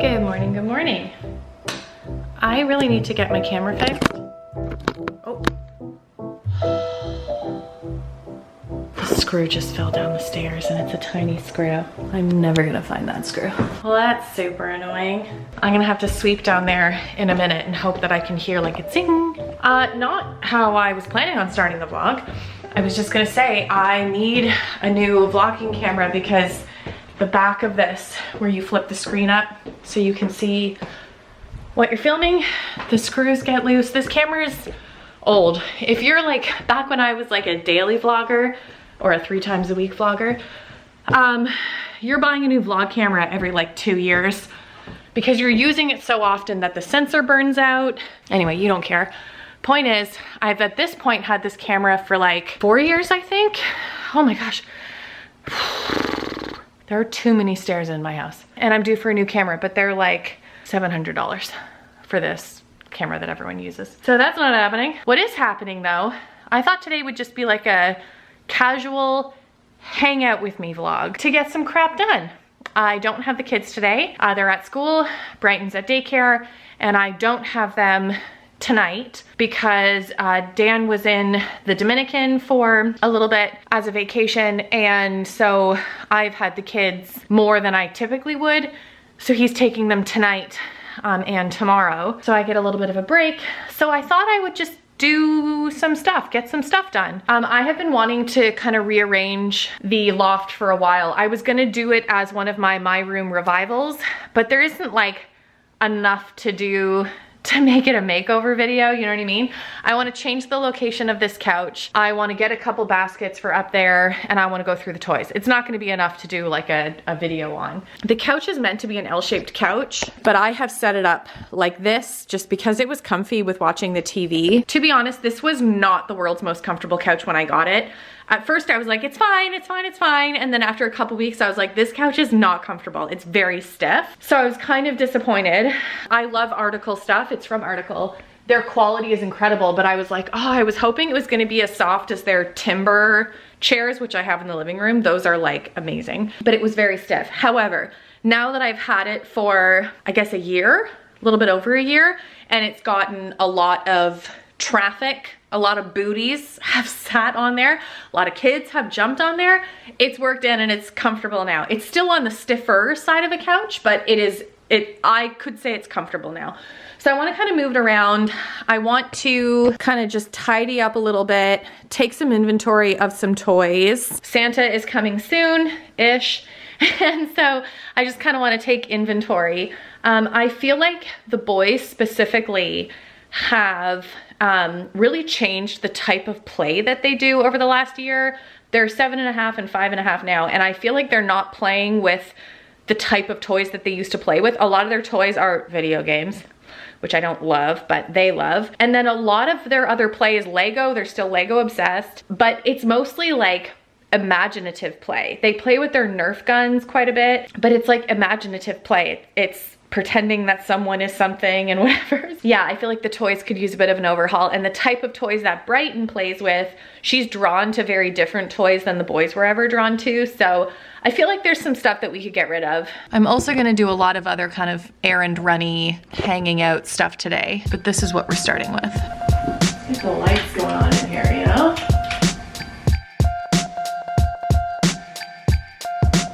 Good morning, good morning. I really need to get my camera fixed. Oh. The screw just fell down the stairs and it's a tiny screw. I'm never gonna find that screw. Well, that's super annoying. I'm gonna have to sweep down there in a minute and hope that I can hear like a zing. Not how I was planning on starting the vlog. I was just gonna say I need a new vlogging camera because the back of this, where you flip the screen up so you can see what you're filming, the screws get loose. This camera is old. If you're like, back when I was like a daily vlogger or a 3 times a week vlogger, you're buying a new vlog camera every like 2 years because you're using it so often that the sensor burns out. Anyway, you don't care. Point is, I've at this point had this camera for like 4 years, I think. Oh my gosh. There are too many stairs in my house and I'm due for a new camera, but they're like $700 for this camera that everyone uses. So that's not happening. What is happening though, I thought today would just be like a casual hang out with me vlog to get some crap done. I don't have the kids today. They're at school, Brighton's at daycare, and I don't have them tonight because Dan was in the Dominican for a little bit as a vacation, and so I've had the kids more than I typically would, so he's taking them tonight and tomorrow, so I get a little bit of a break. So I thought I would just do some stuff, get some stuff done. I have been wanting to kind of rearrange the loft for a while. I was gonna do it as one of my room revivals, but there isn't like enough to do to make it a makeover video, you know what I mean? I want to change the location of this couch. I want to get a couple baskets for up there, and I want to go through the toys. It's not going to be enough to do like a video on. The couch is meant to be an L-shaped couch, but I have set it up like this just because it was comfy with watching the TV. To be honest, this was not the world's most comfortable couch when I got it. At first I was like, it's fine, it's fine, it's fine. And then after a couple weeks, I was like, this couch is not comfortable. It's very stiff. So I was kind of disappointed. I love Article stuff. It's from Article. Their quality is incredible, but I was like, oh, I was hoping it was gonna be as soft as their timber chairs, which I have in the living room. Those are like amazing, but it was very stiff. However, now that I've had it for, I guess, a year, a little bit over a year, and it's gotten a lot of traffic, a lot of booties have sat on there, a lot of kids have jumped on there. It's worked in and it's comfortable now. It's still on the stiffer side of a couch, but I could say it's comfortable now. So I want to kind of move it around. I want to kind of just tidy up a little bit, take some inventory of some toys. Santa is coming soon-ish, and so I just kind of want to take inventory. I feel like the boys specifically have really changed the type of play that they do over the last year. They're 7.5 and 5.5 now, and I feel like they're not playing with the type of toys that they used to play with. A lot of their toys are video games, which I don't love, but they love. And then a lot of their other play is Lego. They're still Lego obsessed, but it's mostly like imaginative play. They play with their Nerf guns quite a bit, but it's like imaginative play. It's pretending that someone is something and whatever. Yeah, I feel like the toys could use a bit of an overhaul, and the type of toys that Brighton plays with, she's drawn to very different toys than the boys were ever drawn to. So I feel like there's some stuff that we could get rid of. I'm also gonna do a lot of other kind of errand runny, hanging out stuff today, but this is what we're starting with. There's the lights going on in here, you know?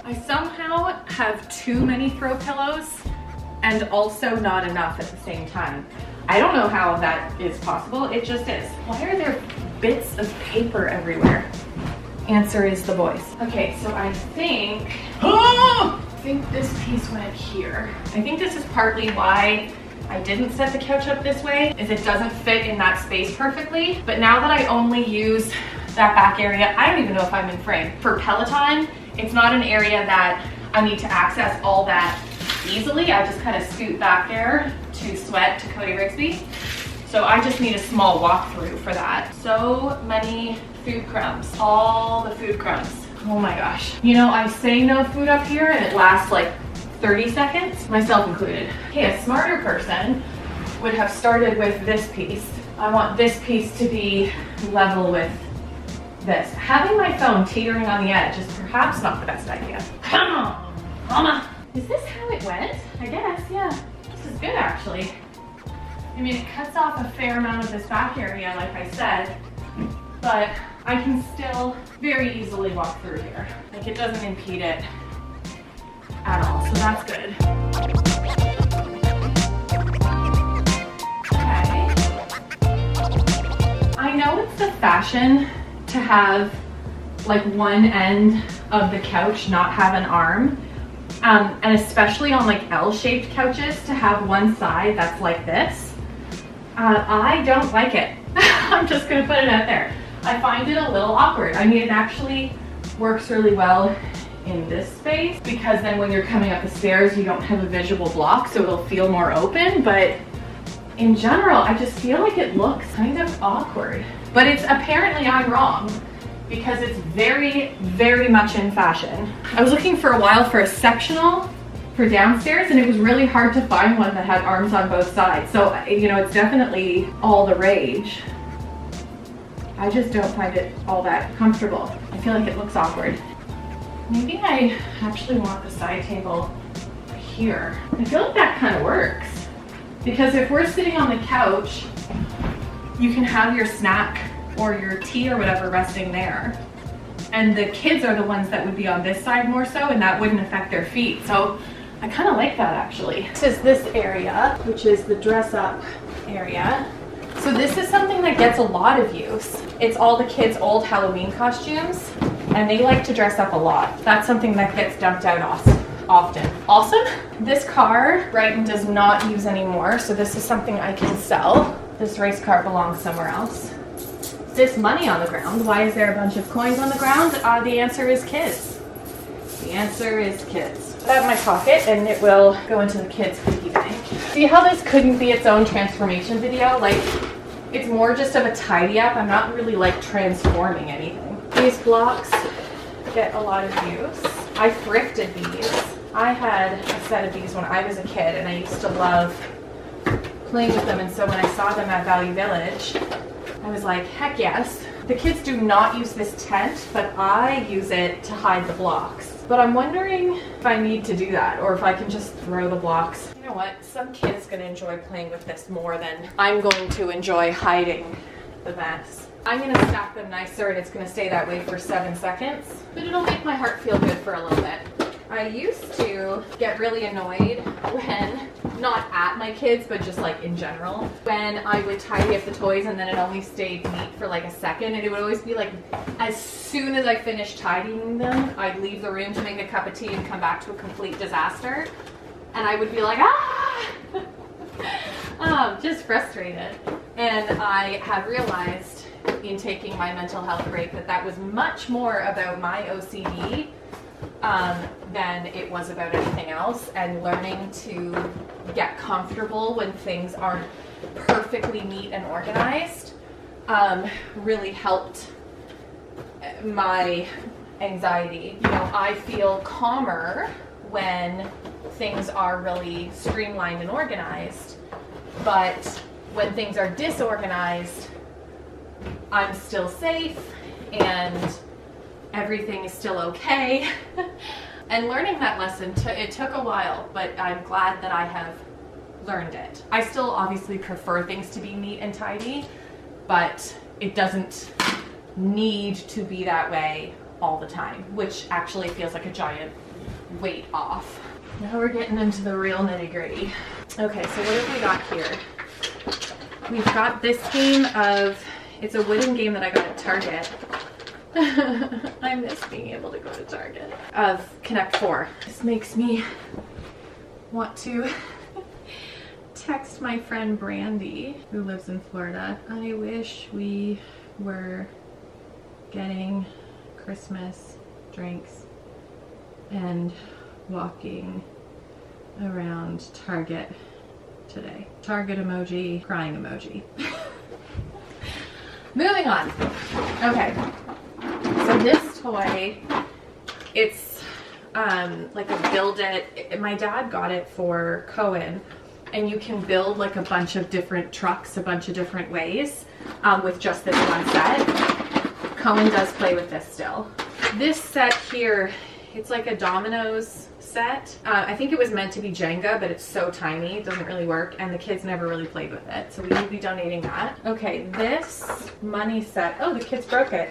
I somehow have too many throw pillows and also not enough at the same time. I don't know how that is possible, it just is. Why are there bits of paper everywhere? Answer is the boys. Okay, so I think this piece went here. I think this is partly why I didn't set the couch up this way, is it doesn't fit in that space perfectly. But now that I only use that back area, I don't even know if I'm in frame. For Peloton, it's not an area that I need to access all that easily. I just kind of scoot back there to Sweat to Cody Rigsby. So I just need a small walkthrough for that. So many food crumbs, all the food crumbs. Oh my gosh. You know, I say no food up here and it lasts like 30 seconds, myself included. Okay, a smarter person would have started with this piece. I want this piece to be level with this. Having my phone teetering on the edge is perhaps not the best idea. Come on, mama. Is this how it went? I guess, yeah. This is good actually. I mean, it cuts off a fair amount of this back area, like I said, but I can still very easily walk through here. Like, it doesn't impede it at all, so that's good. Okay. I know it's the fashion to have like one end of the couch not have an arm, and especially on like L-shaped couches to have one side that's like this. I don't like it. I'm just gonna put it out there. I find it a little awkward. I mean, it actually works really well in this space because then when you're coming up the stairs, you don't have a visual block, so it'll feel more open, but in general, I just feel like it looks kind of awkward. But it's apparently I'm wrong because it's very, very much in fashion. I was looking for a while for a sectional for downstairs, and it was really hard to find one that had arms on both sides. So, you know, it's definitely all the rage. I just don't find it all that comfortable. I feel like it looks awkward. Maybe I actually want the side table here. I feel like that kind of works. Because if we're sitting on the couch, you can have your snack or your tea or whatever resting there. And the kids are the ones that would be on this side more so, and that wouldn't affect their feet. So I kind of like that actually. This is this area, which is the dress up area. So this is something that gets a lot of use. It's all the kids' old Halloween costumes, and they like to dress up a lot. That's something that gets dumped out often. Also, this car Brighton does not use anymore, so this is something I can sell. This race car belongs somewhere else. This money on the ground. Why is there a bunch of coins on the ground? The answer is kids. The answer is kids. Put that in my pocket and it will go into the kids' piggy bank. See how this couldn't be its own transformation video? Like, it's more just of a tidy up. I'm not really like transforming anything. These blocks get a lot of use. I thrifted these. I had a set of these when I was a kid and I used to love playing with them, and so when I saw them at Value Village, I was like, heck yes. The kids do not use this tent, but I use it to hide the blocks. But I'm wondering if I need to do that or if I can just throw the blocks. You know what? Some kid's gonna enjoy playing with this more than I'm going to enjoy hiding the mess. I'm gonna stack them nicer and it's gonna stay that way for 7 seconds, but it'll make my heart feel good for a little bit. I used to get really annoyed when, not at my kids, but just like in general, when I would tidy up the toys and then it only stayed neat for like a second, and it would always be like, as soon as I finished tidying them, I'd leave the room to make a cup of tea and come back to a complete disaster. And I would be like, just frustrated. And I have realized in taking my mental health break that that was much more about my OCD than it was about anything else, and learning to get comfortable when things aren't perfectly neat and organized really helped my anxiety. You know, I feel calmer when things are really streamlined and organized, but when things are disorganized, I'm still safe and everything is still okay. And learning that lesson, it took a while, but I'm glad that I have learned it. I still obviously prefer things to be neat and tidy, but it doesn't need to be that way all the time, which actually feels like a giant weight off. Now we're getting into the real nitty-gritty. Okay, so what have we got here? We've got this game of, it's a wooden game that I got at Target. I miss being able to go to Target. Of Connect 4. This makes me want to text my friend Brandy, who lives in Florida. I wish we were getting Christmas drinks and walking around Target today. Target emoji, crying emoji. Moving on. Okay. So this toy, it's like a build it. My dad got it for Cohen, and you can build like a bunch of different trucks a bunch of different ways with just this one set. Cohen does play with this still. This set here, it's like a Domino's set. I think it was meant to be Jenga, but it's so tiny, it doesn't really work, and the kids never really played with it, so we will be donating that. Okay, this money set, oh, the kids broke it.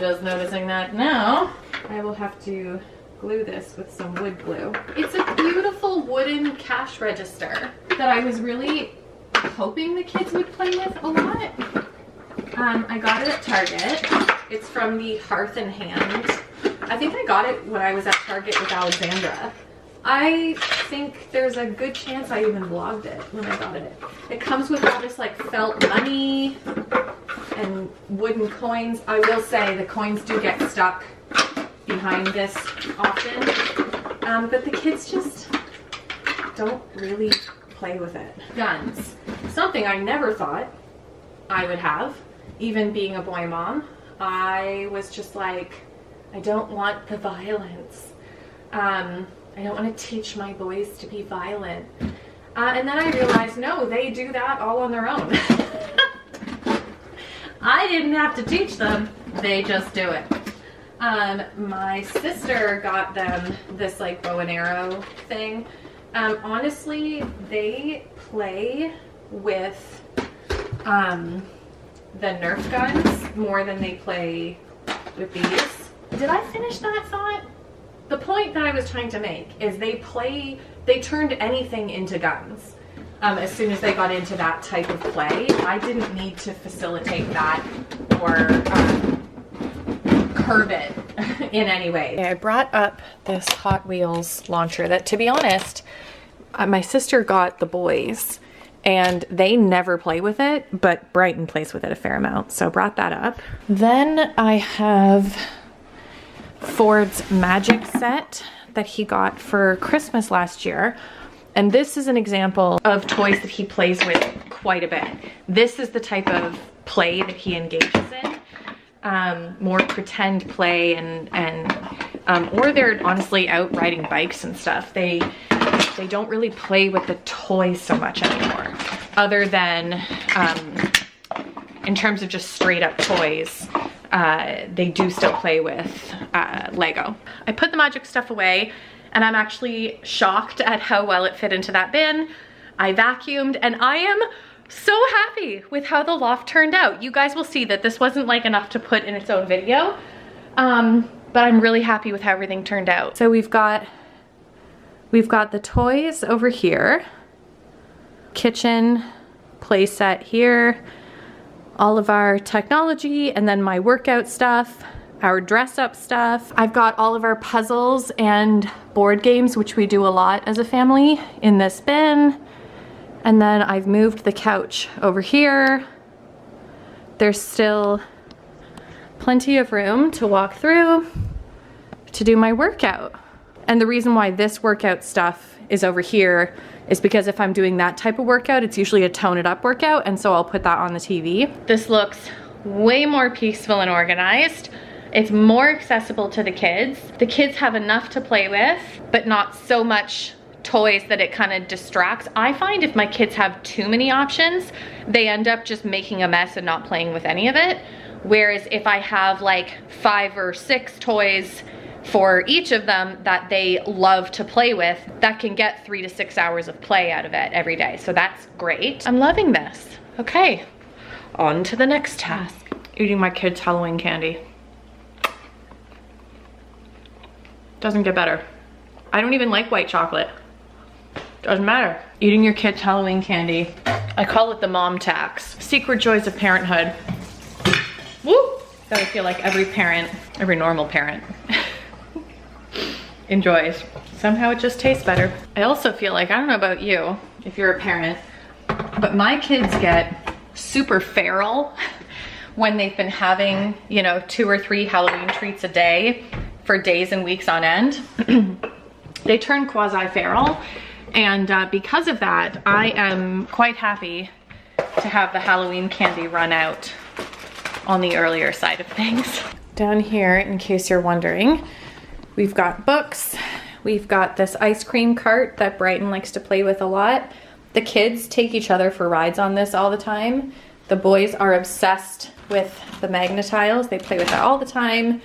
Just noticing that now. I will have to glue this with some wood glue. It's a beautiful wooden cash register that I was really hoping the kids would play with a lot. I got it at Target. It's from the Hearth and Hand. I think I got it when I was at Target with Alexandra. I think there's a good chance I even vlogged it when I got it. It comes with all this like felt money and wooden coins. I will say the coins do get stuck behind this often, but the kids just don't really play with it. Guns. Something I never thought I would have, even being a boy mom. I was just like, I don't want the violence. I don't want to teach my boys to be violent. And then I realized, no, they do that all on their own. I didn't have to teach them, they just do it. My sister got them this like bow and arrow thing. Honestly, they play with the Nerf guns more than they play with these. Did I finish that thought? The point that I was trying to make is they turned anything into guns. As soon as they got into that type of play, I didn't need to facilitate that or curb it in any way. I brought up this Hot Wheels launcher that, to be honest, my sister got the boys and they never play with it, but Brighton plays with it a fair amount, so brought that up. Then I have Ford's Magic set that he got for Christmas last year. And this is an example of toys that he plays with quite a bit. This is the type of play that he engages in. More pretend play or they're honestly out riding bikes and stuff. They don't really play with the toys so much anymore, other than in terms of just straight up toys. They do still play with Lego. I put the magic stuff away and I'm actually shocked at how well it fit into that bin. I vacuumed and I am so happy with how the loft turned out. You guys will see that this wasn't like enough to put in its own video, but I'm really happy with how everything turned out. So we've got the toys over here, kitchen play set here, all of our technology, and then my workout stuff, our dress up stuff. I've got all of our puzzles and board games, which we do a lot as a family, in this bin. And then I've moved the couch over here. There's still plenty of room to walk through to do my workout. And the reason why this workout stuff is over here is because if I'm doing that type of workout, it's usually a tone it up workout, and so I'll put that on the TV. This looks way more peaceful and organized. It's more accessible to the kids. The kids have enough to play with, but not so much toys that it kind of distracts. I find if my kids have too many options, they end up just making a mess and not playing with any of it. Whereas if I have like 5 or 6 toys for each of them that they love to play with, that can get 3 to 6 hours of play out of it every day. So that's great. I'm loving this. Okay, on to the next task. Eating my kids' Halloween candy. Doesn't get better. I don't even like white chocolate. Doesn't matter. Eating your kids' Halloween candy. I call it the mom tax. Secret joys of parenthood. Woo! That I feel like every parent, every normal parent enjoys. Somehow it just tastes better. I also feel like, I don't know about you, if you're a parent, but my kids get super feral when they've been having, you know, 2 or 3 Halloween treats a day for days and weeks on end. They turn quasi-feral, and because of that, I am quite happy to have the Halloween candy run out on the earlier side of things. Down here, in case you're wondering, we've got books. We've got this ice cream cart that Brighton likes to play with a lot. The kids take each other for rides on this all the time. The boys are obsessed with the Magnetiles. They play with that all the time.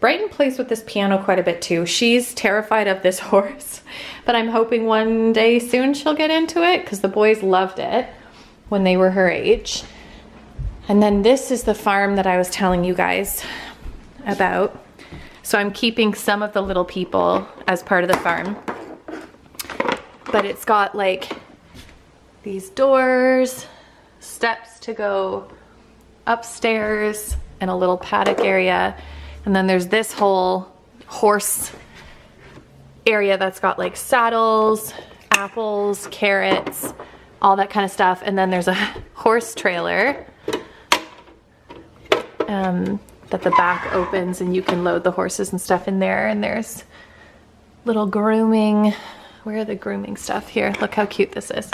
Brighton plays with this piano quite a bit too. She's terrified of this horse, but I'm hoping one day soon she'll get into it because the boys loved it when they were her age. And then this is the farm that I was telling you guys about. So I'm keeping some of the little people as part of the farm, but it's got like these doors, steps to go upstairs, and a little paddock area. And then there's this whole horse area that's got like saddles, apples, carrots, all that kind of stuff. And then there's a horse trailer that the back opens and you can load the horses and stuff in there. And there's little grooming. Where are the grooming stuff? Here, look how cute this is.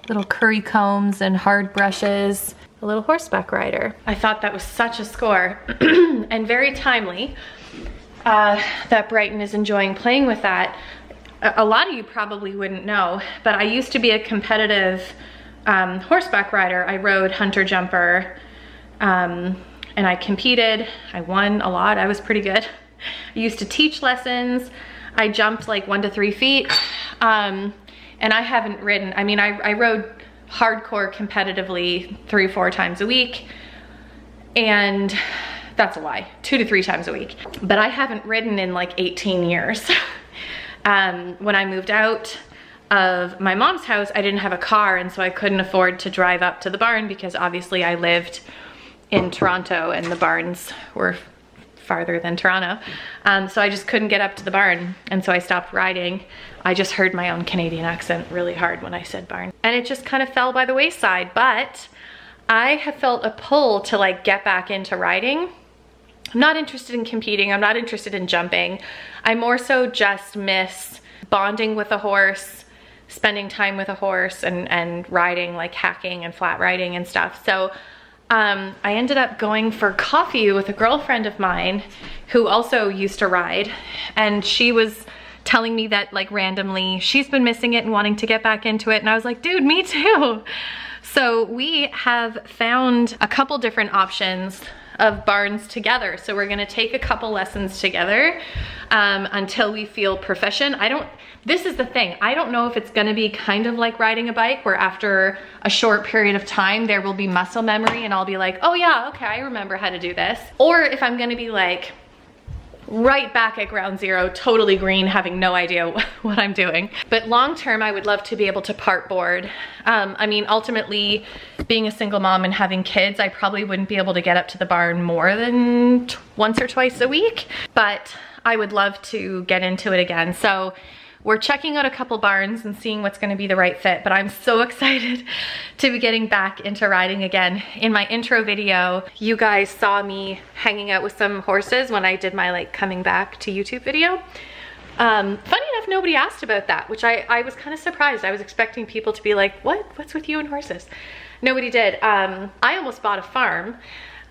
Little curry combs and hard brushes. A little horseback rider. I thought that was such a score and very timely that Brighton is enjoying playing with that. A lot of you probably wouldn't know, but I used to be a competitive horseback rider. I rode hunter jumper and I competed. I won a lot. I was pretty good. I used to teach lessons. I jumped like 1 to 3 feet. And I haven't ridden. I mean, I rode hardcore competitively 3 or 4 times a week, and that's a lie, 2 to 3 times a week, but I haven't ridden in like 18 years. When I moved out of my mom's house, I didn't have a car, and so I couldn't afford to drive up to the barn because obviously I lived in Toronto and the barns were farther than Toronto. So I just couldn't get up to the barn, and so I stopped riding. I just heard my own Canadian accent really hard when I said barn. And it just kind of fell by the wayside, but I have felt a pull to like get back into riding. I'm not interested in competing. I'm not interested in jumping. I more so just miss bonding with a horse, spending time with a horse, and riding, like hacking and flat riding and stuff. So I ended up going for coffee with a girlfriend of mine who also used to ride, and she was telling me that like randomly she's been missing it and wanting to get back into it, and I was like, dude, me too. So we have found a couple different options of barns together. So we're gonna take a couple lessons together until we feel proficient. This is the thing, I don't know if it's gonna be kind of like riding a bike where after a short period of time there will be muscle memory and I'll be like, oh yeah, okay, I remember how to do this. Or if I'm gonna be like right back at ground zero, totally green, having no idea what I'm doing. But long term, I would love to be able to part board. I mean, ultimately, being a single mom and having kids, I probably wouldn't be able to get up to the barn more than once or twice a week, but I would love to get into it again. So we're checking out a couple barns and seeing what's gonna be the right fit, but I'm so excited to be getting back into riding again. In my intro video, you guys saw me hanging out with some horses when I did my like coming back to YouTube video. Funny enough, nobody asked about that, which I was kind of surprised. I was expecting people to be like, what's with you and horses? Nobody did. I almost bought a farm,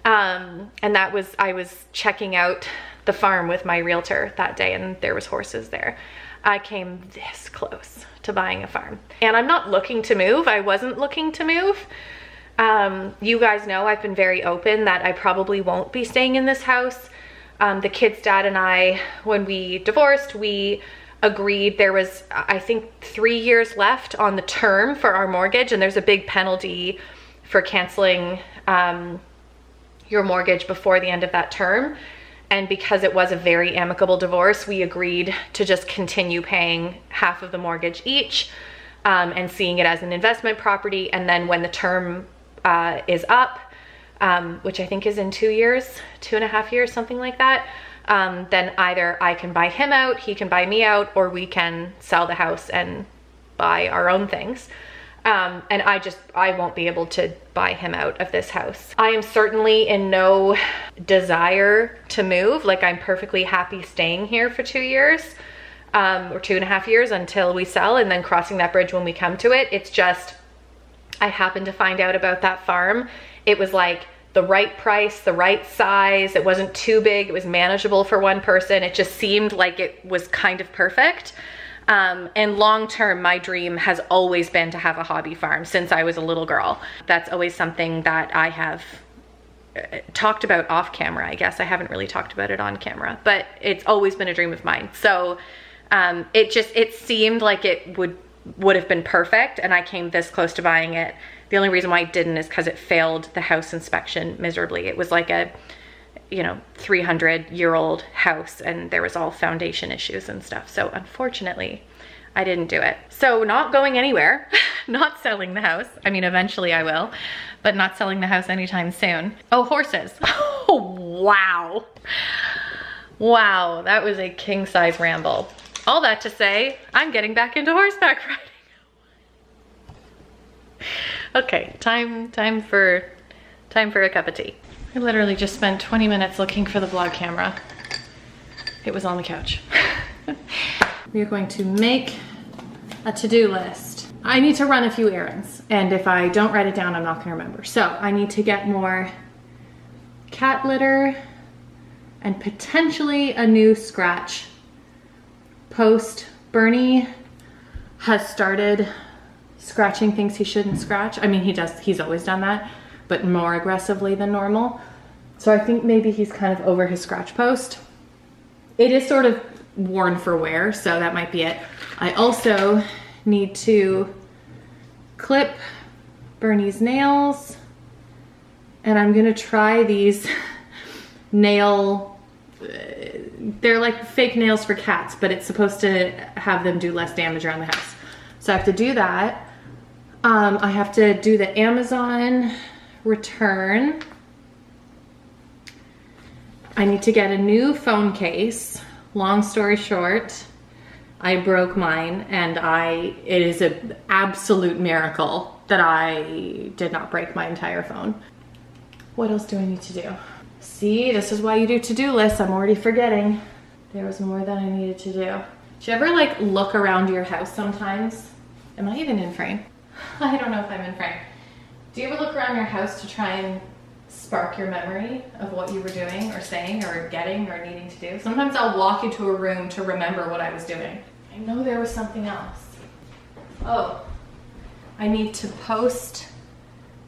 and I was checking out the farm with my realtor that day, and there was horses there. I came this close to buying a farm, and I'm not looking to move. I wasn't looking to move. You guys know I've been very open that I probably won't be staying in this house. The kid's dad and I, when we divorced, we agreed there was, I think, 3 years left on the term for our mortgage, and there's a big penalty for canceling your mortgage before the end of that term. And because it was a very amicable divorce, we agreed to just continue paying half of the mortgage each and seeing it as an investment property. And then when the term is up, which I think is in 2 years, 2.5 years, something like that, then either I can buy him out, he can buy me out, or we can sell the house and buy our own things. And I won't be able to buy him out of this house. I am certainly in no desire to move. Like, I'm perfectly happy staying here for 2 years, or 2.5 years until we sell, and then crossing that bridge when we come to it. It's just, I happened to find out about that farm. It was like the right price, the right size. It wasn't too big. It was manageable for one person. It just seemed like it was kind of perfect. And long term, my dream has always been to have a hobby farm since I was a little girl. That's always something that I have talked about off camera, I guess. I haven't really talked about it on camera, but it's always been a dream of mine. So it seemed like it would have been perfect, and I came this close to buying it. The only reason why I didn't is because it failed the house inspection miserably. It was like a 300-year-old house, and there was all foundation issues and stuff. So unfortunately, I didn't do it. So not going anywhere, not selling the house. I mean, eventually I will, but not selling the house anytime soon. Oh, horses. Oh, wow. Wow, that was a king-size ramble. All that to say, I'm getting back into horseback riding. Okay, time for a cup of tea. I literally just spent 20 minutes looking for the vlog camera. It was on the couch. We are going to make a to-do list. I need to run a few errands, and if I don't write it down, I'm not gonna remember. So I need to get more cat litter and potentially a new scratch post. Bernie has started scratching things he shouldn't scratch. I mean, he's always done that, but more aggressively than normal. So I think maybe he's kind of over his scratch post. It is sort of worn for wear, so that might be it. I also need to clip Bernie's nails, and I'm gonna try these they're like fake nails for cats, but it's supposed to have them do less damage around the house. So I have to do that. I have to do the Amazon return. I need to get a new phone case. Long story short, I broke mine, and it is an absolute miracle that I did not break my entire phone. What else do I need to do? See, this is why you do to-do lists. I'm already forgetting. There was more that I needed to do. Do you ever like look around your house sometimes? Am I even in frame? I don't know if I'm in frame. Do you ever look around your house to try and spark your memory of what you were doing or saying or getting or needing to do? Sometimes I'll walk into a room to remember what I was doing. I know there was something else. Oh, I need to post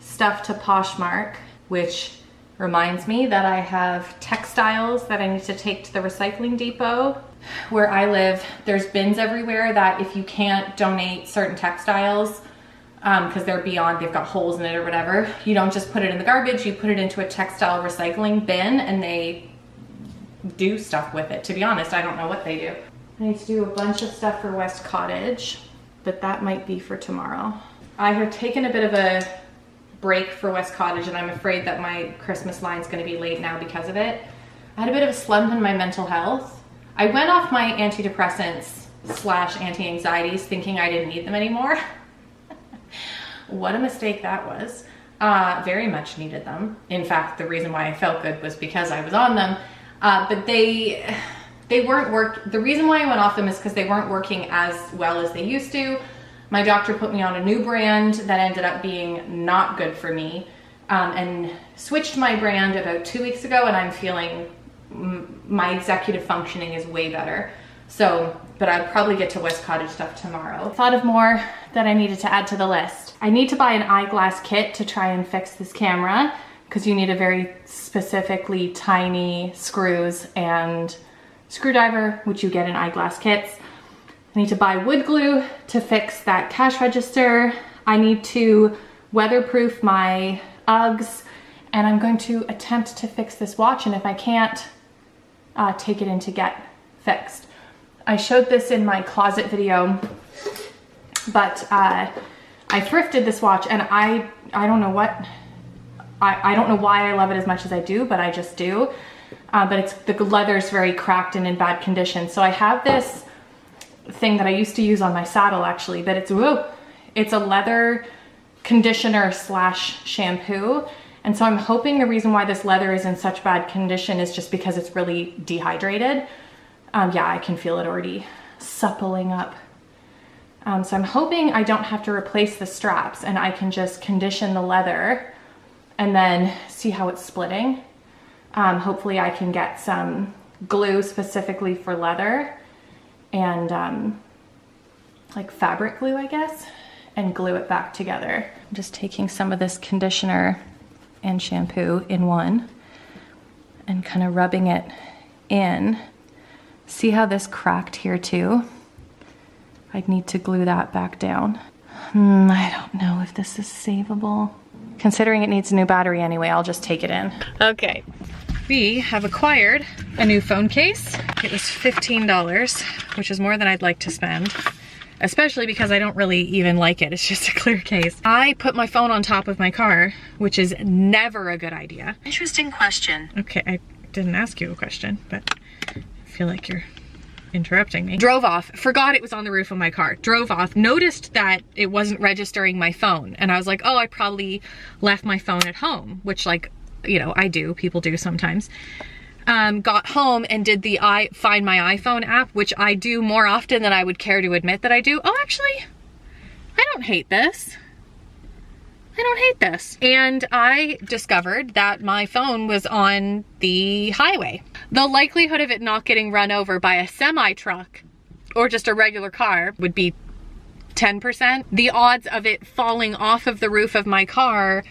stuff to Poshmark, which reminds me that I have textiles that I need to take to the recycling depot. Where I live, there's bins everywhere that if you can't donate certain textiles, because they're beyond, they've got holes in it or whatever, you don't just put it in the garbage, you put it into a textile recycling bin, and they do stuff with it. To be honest, I don't know what they do. I need to do a bunch of stuff for West Cottage, but that might be for tomorrow. I have taken a bit of a break for West Cottage, and I'm afraid that my Christmas line's gonna be late now because of it. I had a bit of a slump in my mental health. I went off my antidepressants / anti-anxieties thinking I didn't need them anymore. What a mistake that was. Very much needed them. In fact, the reason why I felt good was because I was on them, but they weren't the reason why I went off them is because they weren't working as well as they used to. My doctor put me on a new brand that ended up being not good for me, and switched my brand about 2 weeks ago, and I'm feeling my executive functioning is way better. So, but I'll probably get to West Cottage stuff tomorrow. Thought of more that I needed to add to the list. I need to buy an eyeglass kit to try and fix this camera, because you need a very specifically tiny screws and screwdriver, which you get in eyeglass kits. I need to buy wood glue to fix that cash register. I need to weatherproof my Uggs, and I'm going to attempt to fix this watch, and if I can't, take it in to get fixed. I showed this in my closet video, but I thrifted this watch, and I don't know what, I don't know why I love it as much as I do, but I just do. But the leather's very cracked and in bad condition. So I have this thing that I used to use on my saddle actually, but it's a leather conditioner / shampoo. And so I'm hoping the reason why this leather is in such bad condition is just because it's really dehydrated. Yeah, I can feel it already suppling up. So I'm hoping I don't have to replace the straps, and I can just condition the leather and then see how it's splitting. Hopefully I can get some glue specifically for leather and like fabric glue, I guess, and glue it back together. I'm just taking some of this conditioner and shampoo in one and kind of rubbing it in. See how this cracked here too? I'd need to glue that back down. I don't know if this is savable. Considering it needs a new battery anyway, I'll just take it in. Okay, we have acquired a new phone case. It was $15, which is more than I'd like to spend, especially because I don't really even like it. It's just a clear case. I put my phone on top of my car, which is never a good idea. Interesting question. Okay, I didn't ask you a question, but I feel like you're interrupting me. Drove off, forgot it was on the roof of my car. Drove off, noticed that it wasn't registering my phone. And I was like, oh, I probably left my phone at home, which, like, you know, I do, people do sometimes. Got home and did the Find My iPhone app, which I do more often than I would care to admit that I do. Oh, actually, I don't hate this. I don't hate this. And I discovered that my phone was on the highway. The likelihood of it not getting run over by a semi truck or just a regular car would be 10%. The odds of it falling off of the roof of my car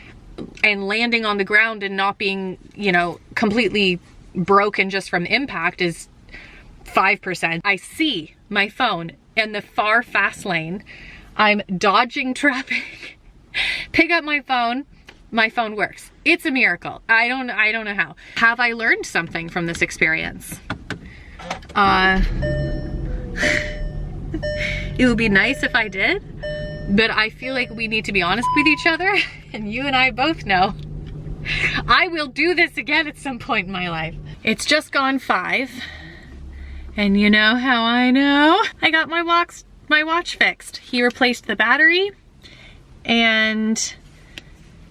and landing on the ground and not being, you know, completely broken just from impact is 5%. I see my phone in the far fast lane. I'm dodging traffic. Pick up my phone works. It's a miracle. I don't know how. Have I learned something from this experience? It would be nice if I did, but I feel like we need to be honest with each other, and you and I both know I will do this again at some point in my life. It's just gone 5, and you know how I know? I got my watch fixed. He replaced the battery, and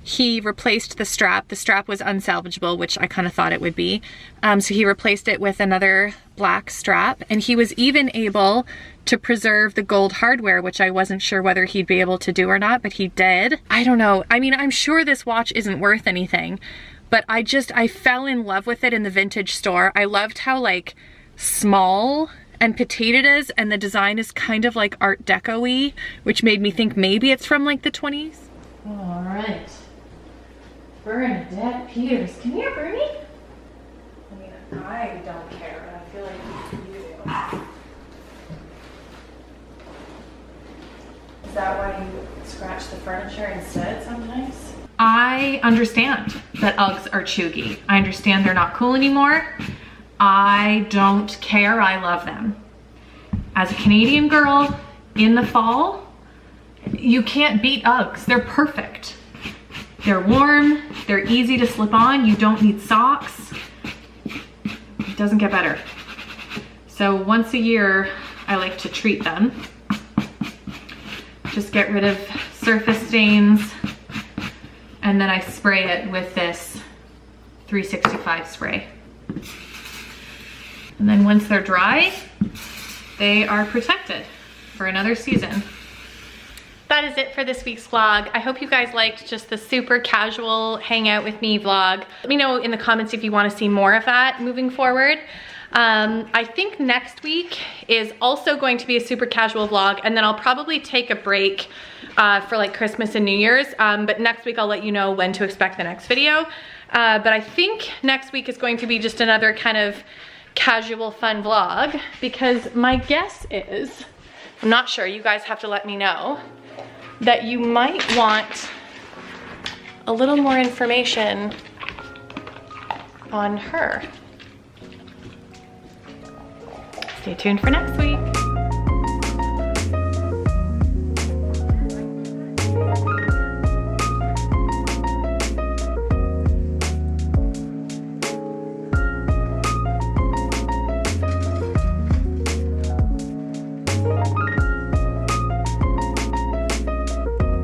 he replaced the strap. The strap was unsalvageable, which I kind of thought it would be. So he replaced it with another black strap, and he was even able to preserve the gold hardware, which I wasn't sure whether he'd be able to do or not, but he did. I don't know. I mean, I'm sure this watch isn't worth anything, but I fell in love with it in the vintage store. I loved how, like, small and petite it is, and the design is kind of like Art Deco-y, which made me think maybe it's from like the 20s. All right. Bernadette Peters. Come here, Bernie. I mean, I don't care, but I feel like you do. Is that why you scratch the furniture instead sometimes? I understand that Uggs are chuggy. I understand they're not cool anymore. I don't care, I love them. As a Canadian girl in the fall, you can't beat Uggs. They're perfect. They're warm, they're easy to slip on, you don't need socks. It doesn't get better. So once a year, I like to treat them. Just get rid of surface stains, and then I spray it with this 365 spray. And then once they're dry, they are protected for another season. That is it for this week's vlog. I hope you guys liked just the super casual hang out with me vlog. Let me know in the comments if you want to see more of that moving forward. I think next week is also going to be a super casual vlog, and then I'll probably take a break for like Christmas and New Year's. But next week I'll let you know when to expect the next video. But I think next week is going to be just another kind of casual fun vlog, because my guess is, I'm not sure, you guys have to let me know, that you might want a little more information on her. Stay tuned for next week.